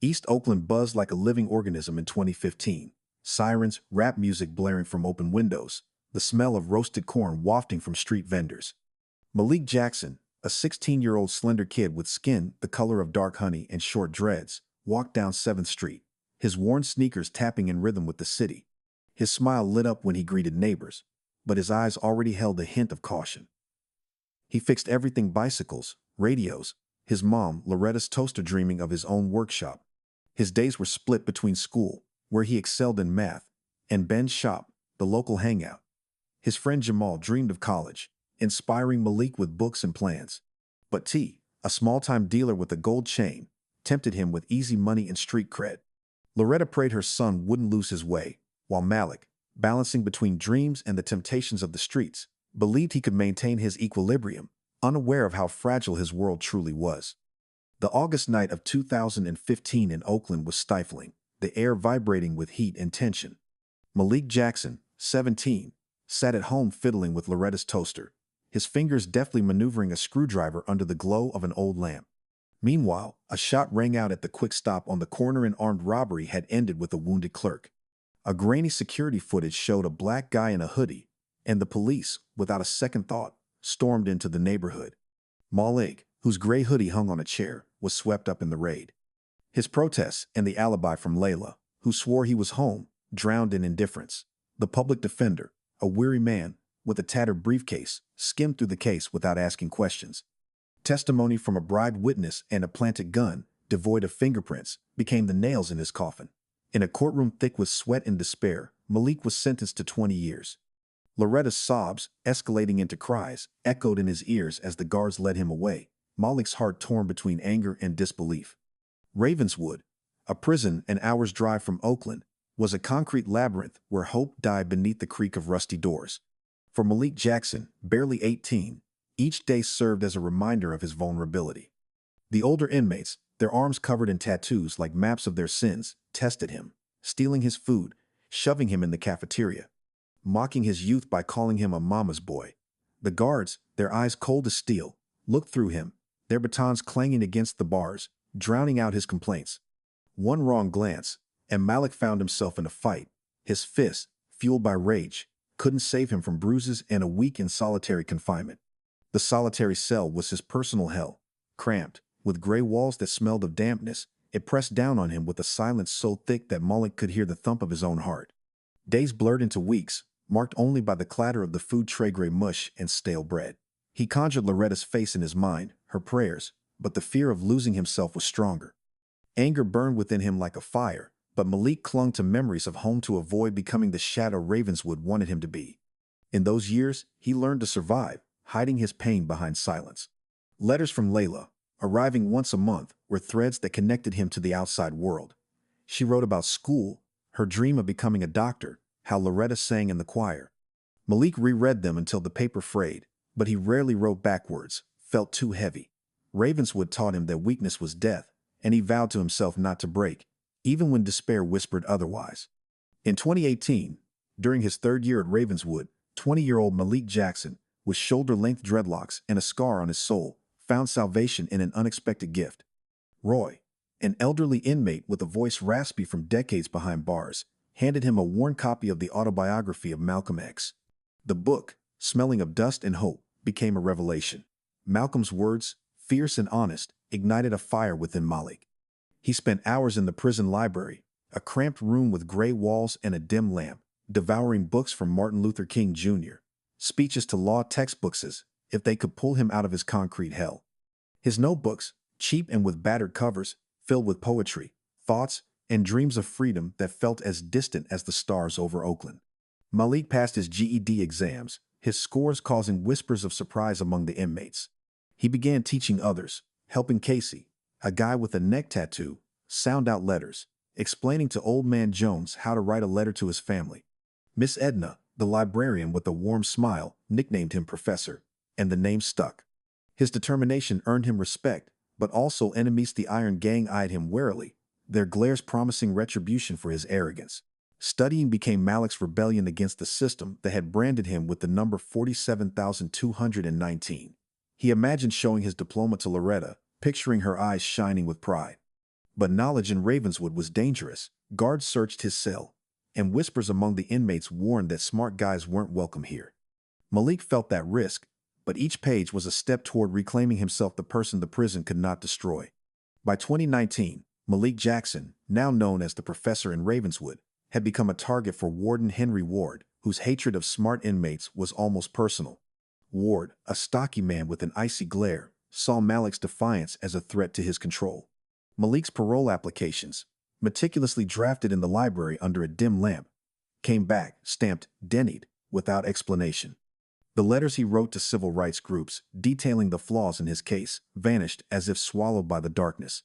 East Oakland buzzed like a living organism in 2015. Sirens, rap music blaring from open windows, the smell of roasted corn wafting from street vendors. Malik Jackson, a 16-year-old slender kid with skin the color of dark honey and short dreads, walked down 7th Street, his worn sneakers tapping in rhythm with the city. His smile lit up when he greeted neighbors, but his eyes already held a hint of caution. He fixed everything: bicycles, radios, his mom, Loretta's toaster, dreaming of his own workshop. His days were split between school, where he excelled in math, and Ben's shop, the local hangout. His friend Jamal dreamed of college, inspiring Malik with books and plans. But T, a small-time dealer with a gold chain, tempted him with easy money and street cred. Loretta prayed her son wouldn't lose his way, while Malik, balancing between dreams and the temptations of the streets, believed he could maintain his equilibrium, unaware of how fragile his world truly was. The August night of 2015 in Oakland was stifling, the air vibrating with heat and tension. Malik Jackson, 17, sat at home fiddling with Loretta's toaster, his fingers deftly maneuvering a screwdriver under the glow of an old lamp. Meanwhile, a shot rang out at the quick stop on the corner. An armed robbery had ended with a wounded clerk. A grainy security footage showed a black guy in a hoodie, and the police, without a second thought, stormed into the neighborhood. Malik, whose gray hoodie hung on a chair, was swept up in the raid. His protests and the alibi from Layla, who swore he was home, drowned in indifference. The public defender, a weary man with a tattered briefcase, skimmed through the case without asking questions. Testimony from a bribed witness and a planted gun, devoid of fingerprints, became the nails in his coffin. In a courtroom thick with sweat and despair, Malik was sentenced to 20 years. Loretta's sobs, escalating into cries, echoed in his ears as the guards led him away, Malik's heart torn between anger and disbelief. Ravenswood, a prison an hour's drive from Oakland, was a concrete labyrinth where hope died beneath the creak of rusty doors. For Malik Jackson, barely 18, each day served as a reminder of his vulnerability. The older inmates, their arms covered in tattoos like maps of their sins, tested him, stealing his food, shoving him in the cafeteria, mocking his youth by calling him a mama's boy. The guards, their eyes cold as steel, looked through him, their batons clanging against the bars, drowning out his complaints. One wrong glance, and Malik found himself in a fight. His fists, fueled by rage, couldn't save him from bruises and a week in solitary confinement. The solitary cell was his personal hell. Cramped, with gray walls that smelled of dampness, it pressed down on him with a silence so thick that Malik could hear the thump of his own heart. Days blurred into weeks, marked only by the clatter of the food tray, gray mush, and stale bread. He conjured Loretta's face in his mind, her prayers, but the fear of losing himself was stronger. Anger burned within him like a fire, but Malik clung to memories of home to avoid becoming the shadow Ravenswood wanted him to be. In those years, he learned to survive, hiding his pain behind silence. Letters from Layla, arriving once a month, were threads that connected him to the outside world. She wrote about school, her dream of becoming a doctor, how Loretta sang in the choir. Malik reread them until the paper frayed, but he rarely wrote backwards, felt too heavy. Ravenswood taught him that weakness was death, and he vowed to himself not to break, even when despair whispered otherwise. In 2018, during his third year at Ravenswood, 20-year-old Malik Jackson, with shoulder-length dreadlocks and a scar on his soul, found salvation in an unexpected gift. Roy, an elderly inmate with a voice raspy from decades behind bars, handed him a worn copy of the autobiography of Malcolm X. The book, smelling of dust and hope, became a revelation. Malcolm's words, fierce and honest, ignited a fire within Malik. He spent hours in the prison library, a cramped room with gray walls and a dim lamp, devouring books from Martin Luther King Jr., speeches to law textbooks as if they could pull him out of his concrete hell. His notebooks, cheap and with battered covers, filled with poetry, thoughts, and dreams of freedom that felt as distant as the stars over Oakland. Malik passed his GED exams, his scores causing whispers of surprise among the inmates. He began teaching others, helping Casey, a guy with a neck tattoo, sound out letters, explaining to Old Man Jones how to write a letter to his family. Miss Edna, the librarian with a warm smile, nicknamed him Professor, and the name stuck. His determination earned him respect, but also enemies. The Iron Gang eyed him warily, their glares promising retribution for his arrogance. Studying became Malik's rebellion against the system that had branded him with the number 47,219. He imagined showing his diploma to Loretta, picturing her eyes shining with pride. But knowledge in Ravenswood was dangerous. Guards searched his cell, and whispers among the inmates warned that smart guys weren't welcome here. Malik felt that risk, but each page was a step toward reclaiming himself the person the prison could not destroy. By 2019, Malik Jackson, now known as the professor in Ravenswood, had become a target for Warden Henry Ward, whose hatred of smart inmates was almost personal. Ward, a stocky man with an icy glare, saw Malik's defiance as a threat to his control. Malik's parole applications, meticulously drafted in the library under a dim lamp, came back, stamped "Denied," without explanation. The letters he wrote to civil rights groups, detailing the flaws in his case, vanished as if swallowed by the darkness.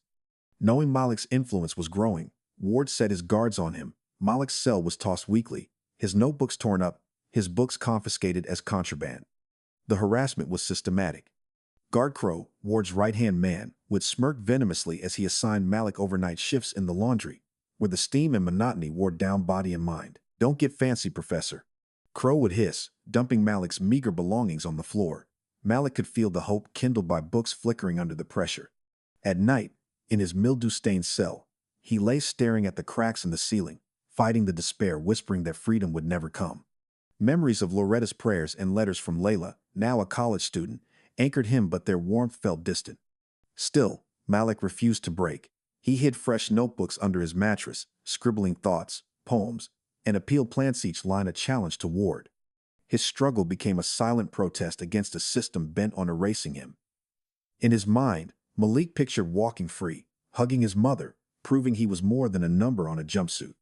Knowing Malik's influence was growing, Ward set his guards on him. Malik's cell was tossed weekly, his notebooks torn up, his books confiscated as contraband. The harassment was systematic. Guard Crow, Ward's right-hand man, would smirk venomously as he assigned Malik overnight shifts in the laundry, where the steam and monotony wore down body and mind. "Don't get fancy, Professor," Crow would hiss, dumping Malik's meager belongings on the floor. Malik could feel the hope kindled by books flickering under the pressure. At night, in his mildew-stained cell, he lay staring at the cracks in the ceiling, fighting the despair whispering that freedom would never come. Memories of Loretta's prayers and letters from Layla, now a college student, anchored him, but their warmth felt distant. Still, Malik refused to break. He hid fresh notebooks under his mattress, scribbling thoughts, poems, and appeal plants, each line a challenge to Ward. His struggle became a silent protest against a system bent on erasing him. In his mind, Malik pictured walking free, hugging his mother, proving he was more than a number on a jumpsuit.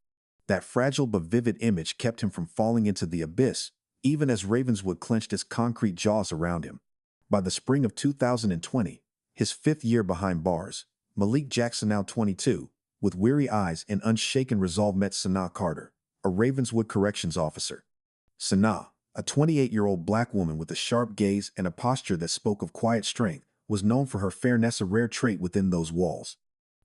That fragile but vivid image kept him from falling into the abyss, even as Ravenswood clenched its concrete jaws around him. By the spring of 2020, his 5th year behind bars, Malik Jackson, now 22, with weary eyes and unshaken resolve, met Sanaa Carter, a Ravenswood corrections officer. Sanaa, a 28-year-old black woman with a sharp gaze and a posture that spoke of quiet strength, was known for her fairness, a rare trait within those walls.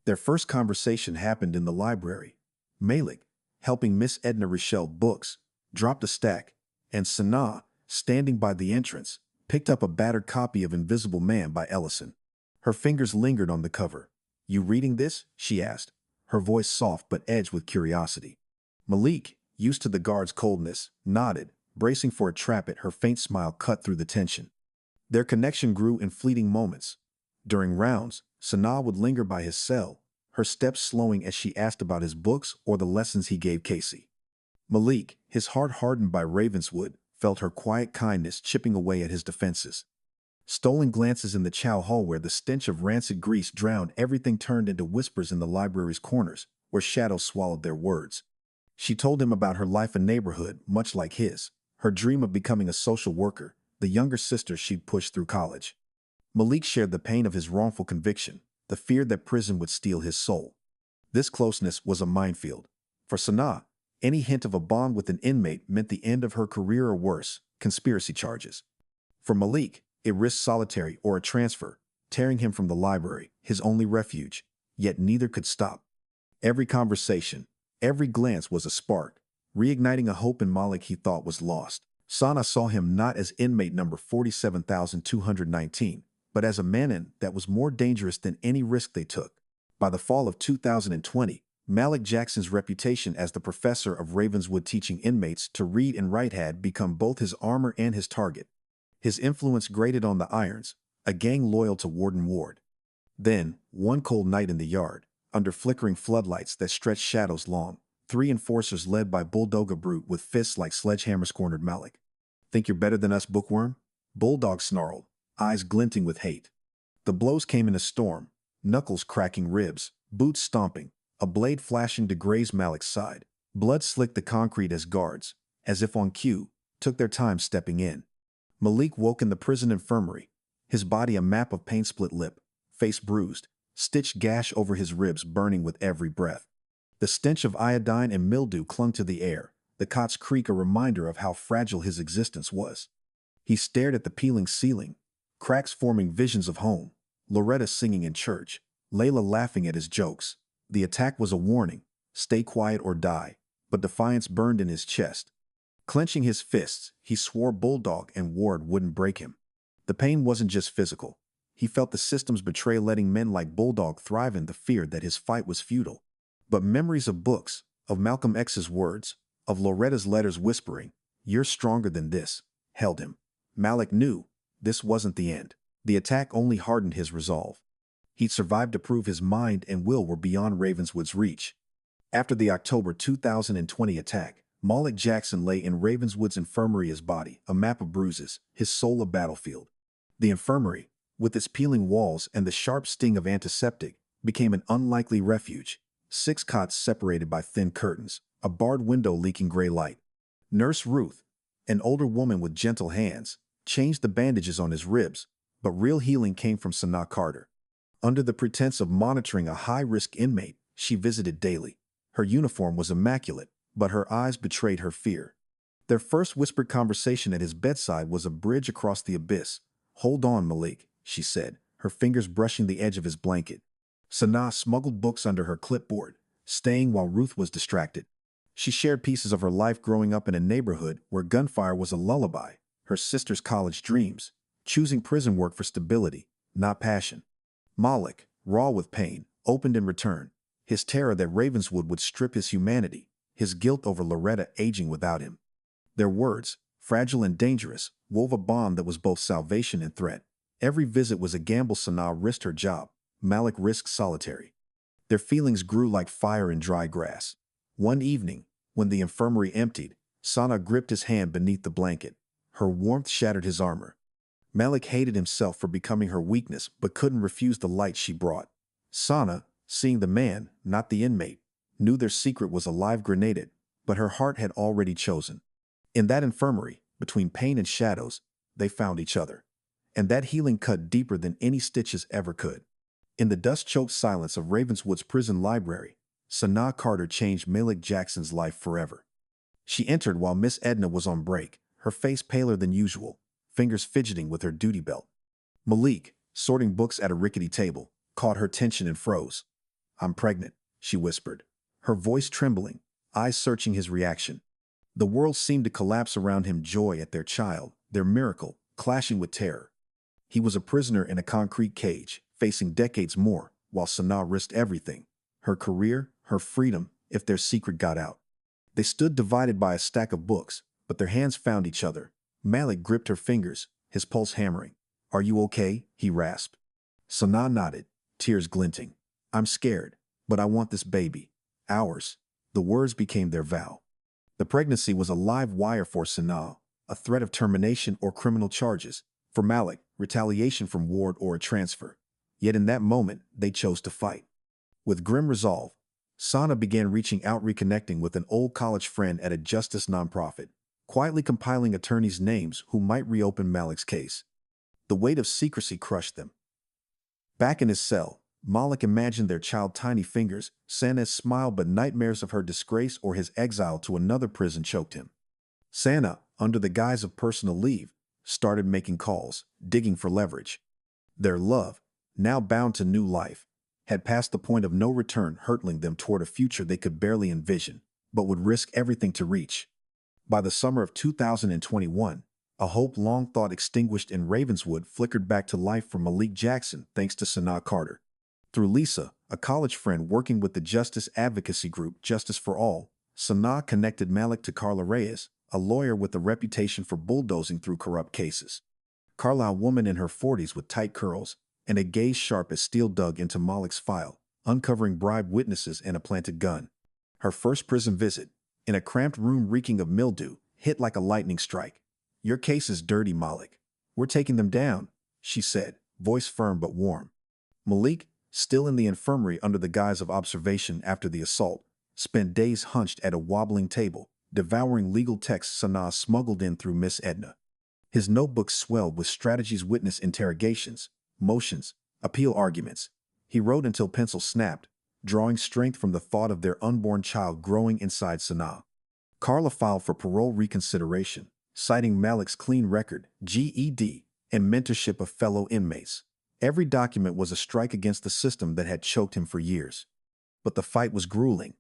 Their first conversation happened in the library. Malik, helping Miss Edna Rochelle books, dropped a stack, and Sanaa, standing by the entrance, picked up a battered copy of Invisible Man by Ellison. Her fingers lingered on the cover. "You reading this?" she asked, her voice soft but edged with curiosity. Malik, used to the guard's coldness, nodded, bracing for a trap. Her faint smile cut through the tension. Their connection grew in fleeting moments. During rounds, Sanaa would linger by his cell, her steps slowing as she asked about his books or the lessons he gave Casey. Malik, his heart hardened by Ravenswood, felt her quiet kindness chipping away at his defenses. Stolen glances in the chow hall where the stench of rancid grease drowned everything turned into whispers in the library's corners, where shadows swallowed their words. She told him about her life and neighborhood, much like his, her dream of becoming a social worker, the younger sister she'd pushed through college. Malik shared the pain of his wrongful conviction, the fear that prison would steal his soul. This closeness was a minefield. For Sanaa, any hint of a bond with an inmate meant the end of her career or worse, conspiracy charges. For Malik, it risked solitary or a transfer, tearing him from the library, his only refuge, yet neither could stop. Every conversation, every glance was a spark, reigniting a hope in Malik he thought was lost. Sanaa saw him not as inmate number 47,219, but as a man that was more dangerous than any risk they took. By the fall of 2020, Malik Jackson's reputation as the professor of Ravenswood teaching inmates to read and write had become both his armor and his target. His influence grated on the irons, a gang loyal to Warden Ward. Then, one cold night in the yard, under flickering floodlights that stretched shadows long, 3 enforcers led by Bulldog, a brute with fists like sledgehammers, cornered Malik. "Think you're better than us, bookworm?" Bulldog snarled, eyes glinting with hate. The blows came in a storm, knuckles cracking ribs, boots stomping, a blade flashing to graze Malik's side. Blood slicked the concrete as guards, as if on cue, took their time stepping in. Malik woke in the prison infirmary, his body a map of pain-split lip, face bruised, stitched gash over his ribs burning with every breath. The stench of iodine and mildew clung to the air, the cot's creak a reminder of how fragile his existence was. He stared at the peeling ceiling, cracks forming visions of home, Loretta singing in church, Layla laughing at his jokes. The attack was a warning, stay quiet or die, but defiance burned in his chest. Clenching his fists, he swore Bulldog and Ward wouldn't break him. The pain wasn't just physical. He felt the system's betrayal, letting men like Bulldog thrive in the fear that his fight was futile. But memories of books, of Malcolm X's words, of Loretta's letters whispering, "You're stronger than this," held him. Malik knew this wasn't the end. The attack only hardened his resolve. He'd survived to prove his mind and will were beyond Ravenswood's reach. After the October 2020 attack, Malik Jackson lay in Ravenswood's infirmary, his body a map of bruises, his soul a battlefield. The infirmary, with its peeling walls and the sharp sting of antiseptic, became an unlikely refuge. 6 cots separated by thin curtains, a barred window leaking gray light. Nurse Ruth, an older woman with gentle hands, changed the bandages on his ribs, but real healing came from Sanaa Carter. Under the pretense of monitoring a high-risk inmate, she visited daily. Her uniform was immaculate, but her eyes betrayed her fear. Their first whispered conversation at his bedside was a bridge across the abyss. "Hold on, Malik," she said, her fingers brushing the edge of his blanket. Sanaa smuggled books under her clipboard, staying while Ruth was distracted. She shared pieces of her life growing up in a neighborhood where gunfire was a lullaby, her sister's college dreams, choosing prison work for stability, not passion. Malik, raw with pain, opened in return, his terror that Ravenswood would strip his humanity, his guilt over Loretta aging without him. Their words, fragile and dangerous, wove a bond that was both salvation and threat. Every visit was a gamble. Sanaa risked her job, Malik risked solitary. Their feelings grew like fire in dry grass. One evening, when the infirmary emptied, Sanaa gripped his hand beneath the blanket. Her warmth shattered his armor. Malik hated himself for becoming her weakness, but couldn't refuse the light she brought. Sanaa, seeing the man, not the inmate, knew their secret was a live grenade, but her heart had already chosen. In that infirmary, between pain and shadows, they found each other. And that healing cut deeper than any stitches ever could. In the dust-choked silence of Ravenswood's prison library, Sanaa Carter changed Malik Jackson's life forever. She entered while Miss Edna was on break, her face paler than usual, fingers fidgeting with her duty belt. Malik, sorting books at a rickety table, caught her tension and froze. "I'm pregnant," she whispered, her voice trembling, eyes searching his reaction. The world seemed to collapse around him, joy at their child, their miracle, clashing with terror. He was a prisoner in a concrete cage, facing decades more, while Sanaa risked everything, her career, her freedom, if their secret got out. They stood divided by a stack of books, but their hands found each other. Malik gripped her fingers, his pulse hammering. "Are you okay?" he rasped. Sanaa nodded, tears glinting. "I'm scared, but I want this baby. Ours." The words became their vow. The pregnancy was a live wire for Sanaa, a threat of termination or criminal charges. For Malik, retaliation from Ward or a transfer. Yet in that moment, they chose to fight. With grim resolve, Sanaa began reaching out, reconnecting with an old college friend at a justice nonprofit, quietly compiling attorneys' names who might reopen Malik's case. The weight of secrecy crushed them. Back in his cell, Malik imagined their child, tiny fingers, Sanaa's smile, but nightmares of her disgrace or his exile to another prison choked him. Sanaa, under the guise of personal leave, started making calls, digging for leverage. Their love, now bound to new life, had passed the point of no return, hurtling them toward a future they could barely envision, but would risk everything to reach. By the summer of 2021, a hope long thought extinguished in Ravenswood flickered back to life for Malik Jackson thanks to Sanaa Carter. Through Lisa, a college friend working with the justice advocacy group Justice for All, Sanaa connected Malik to Carla Reyes, a lawyer with a reputation for bulldozing through corrupt cases. Carla, a woman in her 40s with tight curls and a gaze sharp as steel, dug into Malik's file, uncovering bribed witnesses and a planted gun. Her first prison visit, in a cramped room reeking of mildew, hit like a lightning strike. "Your case is dirty, Malik. We're taking them down," she said, voice firm but warm. Malik, still in the infirmary under the guise of observation after the assault, spent days hunched at a wobbling table, devouring legal texts Sanaa smuggled in through Miss Edna. His notebooks swelled with strategies, witness interrogations, motions, appeal arguments. He wrote until pencil snapped, drawing strength from the thought of their unborn child growing inside Sanaa. Carla filed for parole reconsideration, citing Malik's clean record, GED, and mentorship of fellow inmates. Every document was a strike against the system that had choked him for years. But the fight was grueling.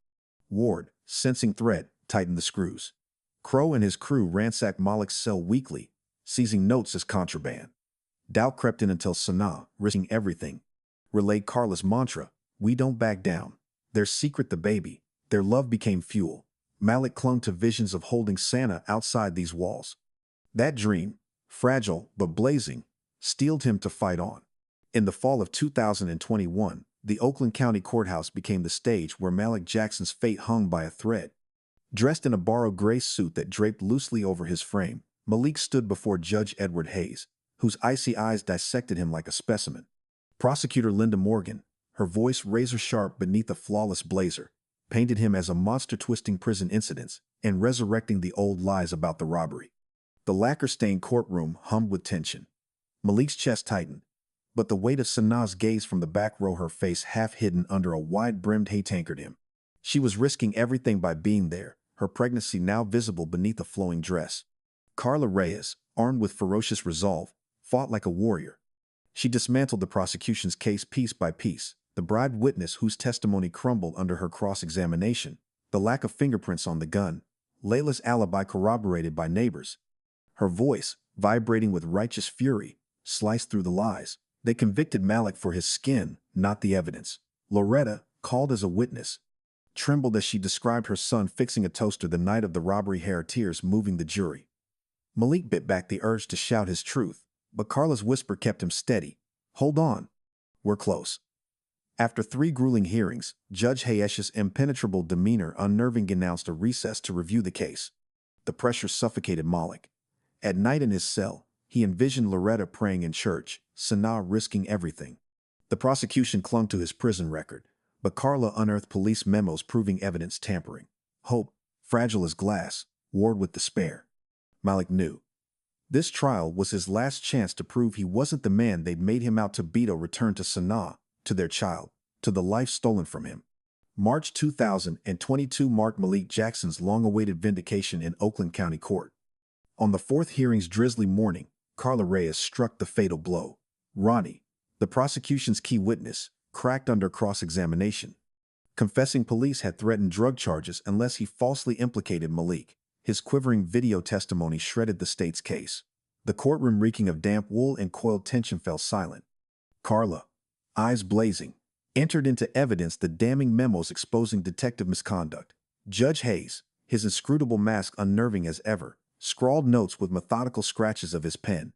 Ward, sensing threat, tightened the screws. Crow and his crew ransacked Malik's cell weekly, seizing notes as contraband. Doubt crept in until Sanaa, risking everything, relayed Carla's mantra, "We don't back down." Their secret, the baby, their love became fuel. Malik clung to visions of holding Santa outside these walls. That dream, fragile but blazing, steeled him to fight on. In the fall of 2021, the Oakland County Courthouse became the stage where Malik Jackson's fate hung by a thread. Dressed in a borrowed gray suit that draped loosely over his frame, Malik stood before Judge Edward Hayes, whose icy eyes dissected him like a specimen. Prosecutor Linda Morgan, her voice razor-sharp beneath a flawless blazer, painted him as a monster twisting prison incidents and resurrecting the old lies about the robbery. The lacquer-stained courtroom hummed with tension. Malik's chest tightened, but the weight of Sanaa's gaze from the back row, her face half hidden under a wide-brimmed hat, anchored him. She was risking everything by being there, her pregnancy now visible beneath a flowing dress. Carla Reyes, armed with ferocious resolve, fought like a warrior. She dismantled the prosecution's case piece by piece, the bribed witness whose testimony crumbled under her cross-examination, the lack of fingerprints on the gun, Layla's alibi corroborated by neighbors. Her voice, vibrating with righteous fury, sliced through the lies. They convicted Malik for his skin, not the evidence. Loretta, called as a witness, trembled as she described her son fixing a toaster the night of the robbery, her tears moving the jury. Malik bit back the urge to shout his truth, but Carla's whisper kept him steady. "Hold on. We're close." After 3 grueling hearings, Judge Hayesh's impenetrable demeanor unnerving announced a recess to review the case. The pressure suffocated Malik. At night in his cell, he envisioned Loretta praying in church, Sanaa risking everything. The prosecution clung to his prison record, but Carla unearthed police memos proving evidence tampering. Hope, fragile as glass, warred with despair. Malik knew. This trial was his last chance to prove he wasn't the man they'd made him out to be. Return to Sanaa, to their child, to the life stolen from him. March 2022 marked Malik Jackson's long-awaited vindication in Oakland County Court. On the 4th hearing's drizzly morning, Carla Reyes struck the fatal blow. Ronnie, the prosecution's key witness, cracked under cross-examination, confessing police had threatened drug charges unless he falsely implicated Malik. His quivering video testimony shredded the state's case. The courtroom reeking of damp wool and coiled tension fell silent. Carla, eyes blazing, entered into evidence the damning memos exposing detective misconduct. Judge Hayes, his inscrutable mask unnerving as ever, scrawled notes with methodical scratches of his pen.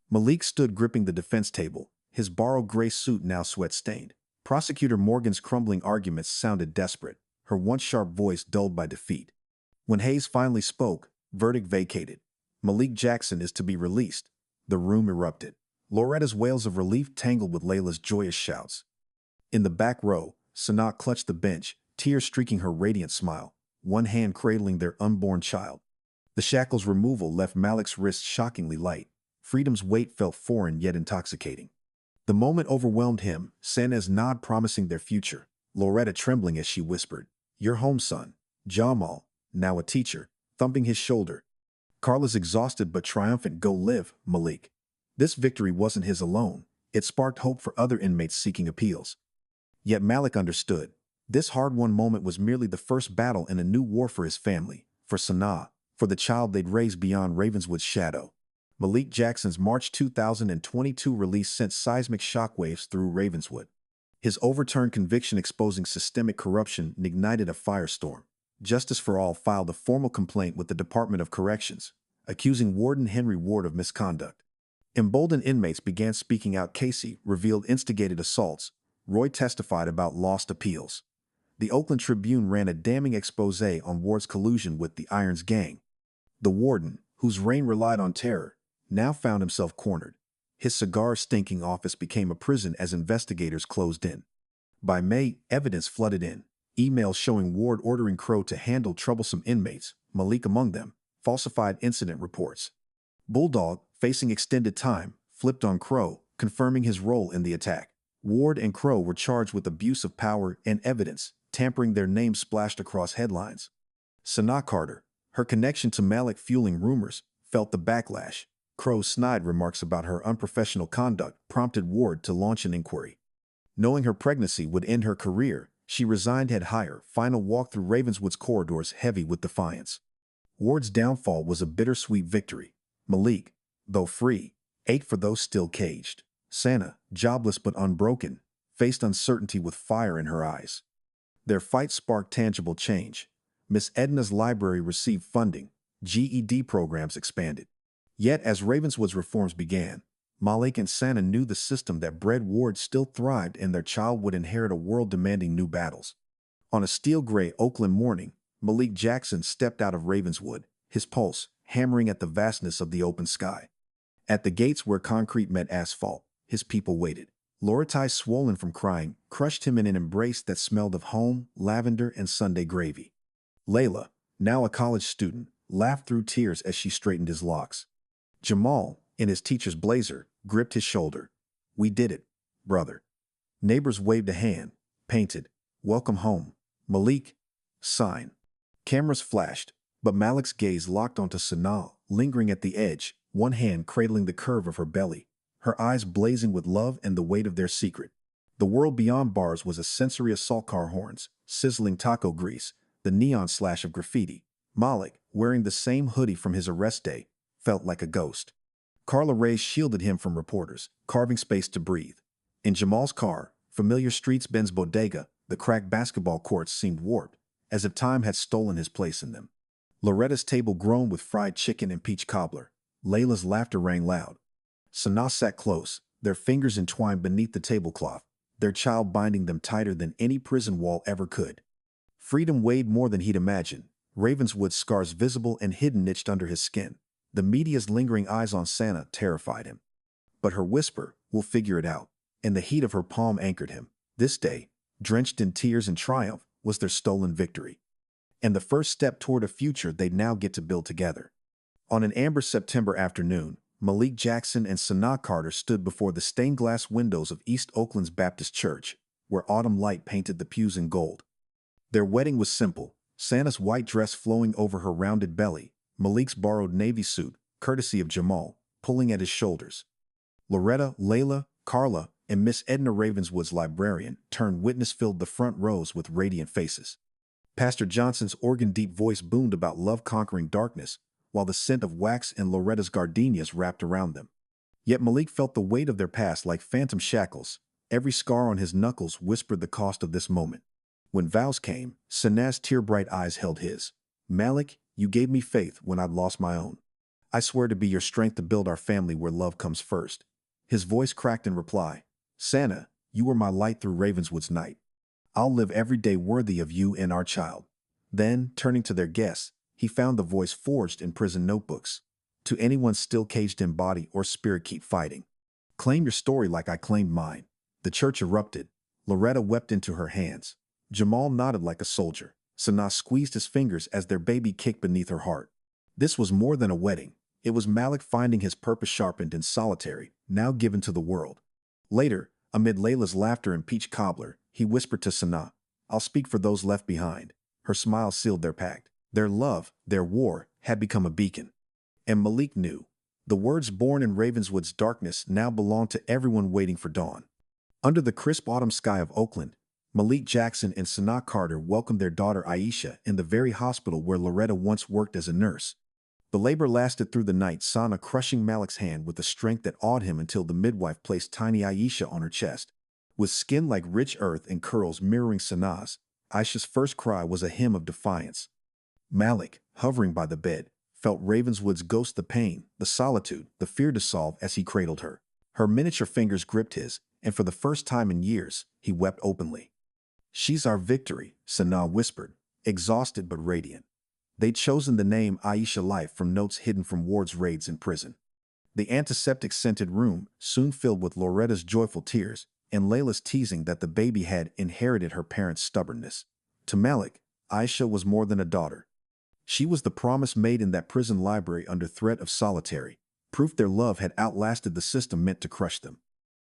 Malik stood gripping the defense table, his borrowed gray suit now sweat-stained. Prosecutor Morgan's crumbling arguments sounded desperate, her once sharp voice dulled by defeat. When Hayes finally spoke, verdict vacated. Malik Jackson is to be released. The room erupted. Loretta's wails of relief tangled with Layla's joyous shouts. In the back row, Sanaa clutched the bench, tears streaking her radiant smile, one hand cradling their unborn child. The shackles' removal left Malik's wrists shockingly light. Freedom's weight felt foreign yet intoxicating. The moment overwhelmed him, Sanaa's nod promising their future, Loretta trembling as she whispered, "You're home, son." Jamal, now a teacher, thumping his shoulder. Carla's exhausted but triumphant, "Go live, Malik." This victory wasn't his alone. It sparked hope for other inmates seeking appeals. Yet Malik understood. This hard-won moment was merely the first battle in a new war for his family, for Sanaa, for the child they'd raised beyond Ravenswood's shadow. Malik Jackson's March 2022 release sent seismic shockwaves through Ravenswood. His overturned conviction exposing systemic corruption ignited a firestorm. Justice for All filed a formal complaint with the Department of Corrections, accusing Warden Henry Ward of misconduct. Emboldened inmates began speaking out. Casey revealed instigated assaults. Roy testified about lost appeals. The Oakland Tribune ran a damning expose on Ward's collusion with the Irons Gang. The warden, whose reign relied on terror, now found himself cornered. His cigar-stinking office became a prison as investigators closed in. By May, evidence flooded in. Emails showing Ward ordering Crow to handle troublesome inmates, Malik among them, falsified incident reports. Bulldog, facing extended time, flipped on Crow, confirming his role in the attack. Ward and Crow were charged with abuse of power and evidence, tampering. Their names splashed across headlines. Sanaa Carter, her connection to Malik fueling rumors, felt the backlash. Crow's snide remarks about her unprofessional conduct prompted Ward to launch an inquiry. Knowing her pregnancy would end her career, she resigned. Had higher final walk through Ravenswood's corridors heavy with defiance. Ward's downfall was a bittersweet victory. Malik, though free, 8 for those still caged. Sana, jobless but unbroken, faced uncertainty with fire in her eyes. Their fight sparked tangible change. Miss Edna's library received funding. GED programs expanded. Yet as Ravenswood's reforms began, Malik and Sana knew the system that bred wards still thrived and their child would inherit a world demanding new battles. On a steel-gray Oakland morning, Malik Jackson stepped out of Ravenswood, his pulse hammering at the vastness of the open sky. At the gates where concrete met asphalt, his people waited. Lorelei, swollen from crying, crushed him in an embrace that smelled of home, lavender, and Sunday gravy. Layla, now a college student, laughed through tears as she straightened his locks. Jamal, in his teacher's blazer, gripped his shoulder. "We did it, brother." Neighbors waved a hand, painted, "Welcome home, Malik." Sign. Cameras flashed, but Malik's gaze locked onto Sanaa, lingering at the edge, one hand cradling the curve of her belly, her eyes blazing with love and the weight of their secret. The world beyond bars was a sensory assault, car horns, sizzling taco grease, the neon slash of graffiti. Malik, wearing the same hoodie from his arrest day, felt like a ghost. Carla Ray shielded him from reporters, carving space to breathe. In Jamal's car, familiar streets, Ben's bodega, the cracked basketball courts seemed warped, as if time had stolen his place in them. Loretta's table groaned with fried chicken and peach cobbler. Layla's laughter rang loud. Sanaa sat close, their fingers entwined beneath the tablecloth, their child binding them tighter than any prison wall ever could. Freedom weighed more than he'd imagined. Ravenswood's scars visible and hidden niched under his skin. The media's lingering eyes on Sana terrified him. But her whisper, "We'll figure it out," and the heat of her palm anchored him. This day, drenched in tears and triumph, was their stolen victory. And the first step toward a future they'd now get to build together. On an amber September afternoon, Malik Jackson and Sanaa Carter stood before the stained glass windows of East Oakland's Baptist Church, where autumn light painted the pews in gold. Their wedding was simple, Sana's white dress flowing over her rounded belly, Malik's borrowed navy suit, courtesy of Jamal, pulling at his shoulders. Loretta, Layla, Carla, and Miss Edna Ravenswood's librarian turned witness filled the front rows with radiant faces. Pastor Johnson's organ-deep voice boomed about love conquering darkness, while the scent of wax and Loretta's gardenias wrapped around them. Yet Malik felt the weight of their past like phantom shackles. Every scar on his knuckles whispered the cost of this moment. When vows came, Sanaa's tear-bright eyes held his. "Malik, you gave me faith when I'd lost my own. I swear to be your strength to build our family where love comes first." His voice cracked in reply. "Sana, you were my light through Ravenswood's night. I'll live every day worthy of you and our child." Then, turning to their guests, he found the voice forged in prison notebooks. "To anyone still caged in body or spirit, keep fighting. Claim your story like I claimed mine." The church erupted. Loretta wept into her hands. Jamal nodded like a soldier. Sanaa squeezed his fingers as their baby kicked beneath her heart. This was more than a wedding. It was Malik finding his purpose sharpened and solitary, now given to the world. Later, amid Layla's laughter and peach cobbler, he whispered to Sanaa, "I'll speak for those left behind." Her smile sealed their pact. Their love, their war, had become a beacon. And Malik knew. The words born in Ravenswood's darkness now belonged to everyone waiting for dawn. Under the crisp autumn sky of Oakland, Malik Jackson and Sanaa Carter welcomed their daughter Aisha in the very hospital where Loretta once worked as a nurse. The labor lasted through the night, Sana crushing Malik's hand with a strength that awed him until the midwife placed tiny Aisha on her chest. With skin like rich earth and curls mirroring Sanaa's, Aisha's first cry was a hymn of defiance. Malik, hovering by the bed, felt Ravenswood's ghost, the pain, the solitude, the fear dissolve as he cradled her. Her miniature fingers gripped his, and for the first time in years, he wept openly. "She's our victory," Sanaa whispered, exhausted but radiant. They'd chosen the name Aisha Life from notes hidden from Ward's raids in prison. The antiseptic-scented room soon filled with Loretta's joyful tears and Layla's teasing that the baby had inherited her parents' stubbornness. To Malik, Aisha was more than a daughter. She was the promise made in that prison library under threat of solitary, proof their love had outlasted the system meant to crush them.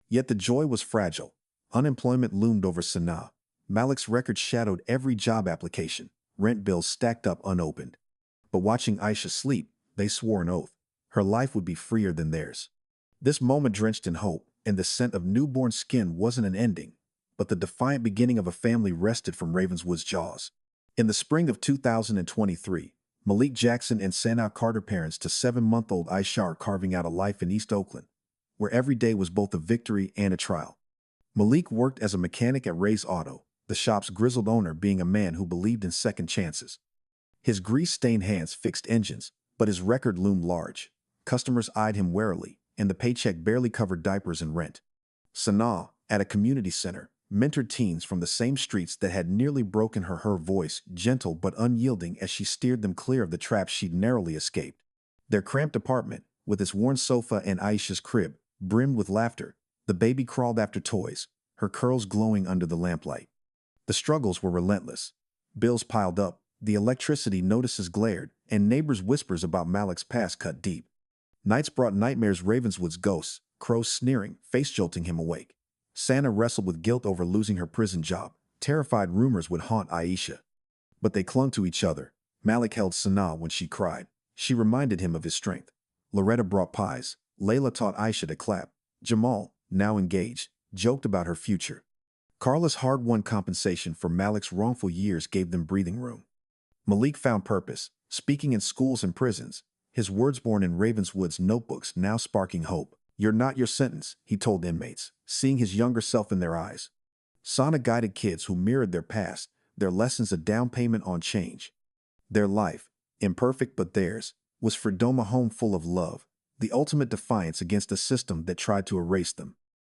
Yet the joy was fragile. Unemployment loomed over Sanaa. Malik's record shadowed every job application, rent bills stacked up unopened. But watching Aisha sleep, they swore an oath. Her life would be freer than theirs. This moment drenched in hope, and the scent of newborn skin wasn't an ending, but the defiant beginning of a family wrested from Ravenswood's jaws. In the spring of 2023, Malik Jackson and Sanaa Carter, parents to 7-month-old Aisha, are carving out a life in East Oakland. where every day was both a victory and a trial. Malik worked as a mechanic at Ray's Auto, the shop's grizzled owner being a man who believed in second chances. His grease-stained hands fixed engines, but his record loomed large. Customers eyed him warily, and the paycheck barely covered diapers and rent. Sanaa, at a community center, mentored teens from the same streets that had nearly broken her voice, gentle but unyielding as she steered them clear of the traps she'd narrowly escaped. Their cramped apartment, with its worn sofa and Aisha's crib, brimmed with laughter. The baby crawled after toys, her curls glowing under the lamplight. The struggles were relentless. Bills piled up, the electricity notices glared, and neighbors' whispers about Malik's past cut deep. Nights brought nightmares, Ravenswood's ghosts, crows sneering, face-jolting him awake. Santa wrestled with guilt over losing her prison job. Terrified rumors would haunt Aisha. But they clung to each other. Malik held Sanaa when she cried. She reminded him of his strength. Loretta brought pies. Layla taught Aisha to clap. Jamal, now engaged, joked about her future. Carla's hard-won compensation for Malik's wrongful years gave them breathing room. Malik found purpose, speaking in schools and prisons, his words born in Ravenswood's notebooks now sparking hope. "You're not your sentence," he told inmates, seeing his younger self in their eyes. Sana guided kids who mirrored their past, their lessons a down payment on change. Their life, imperfect but theirs, was Freedom, a home full of love, the ultimate defiance against a system that tried to erase them.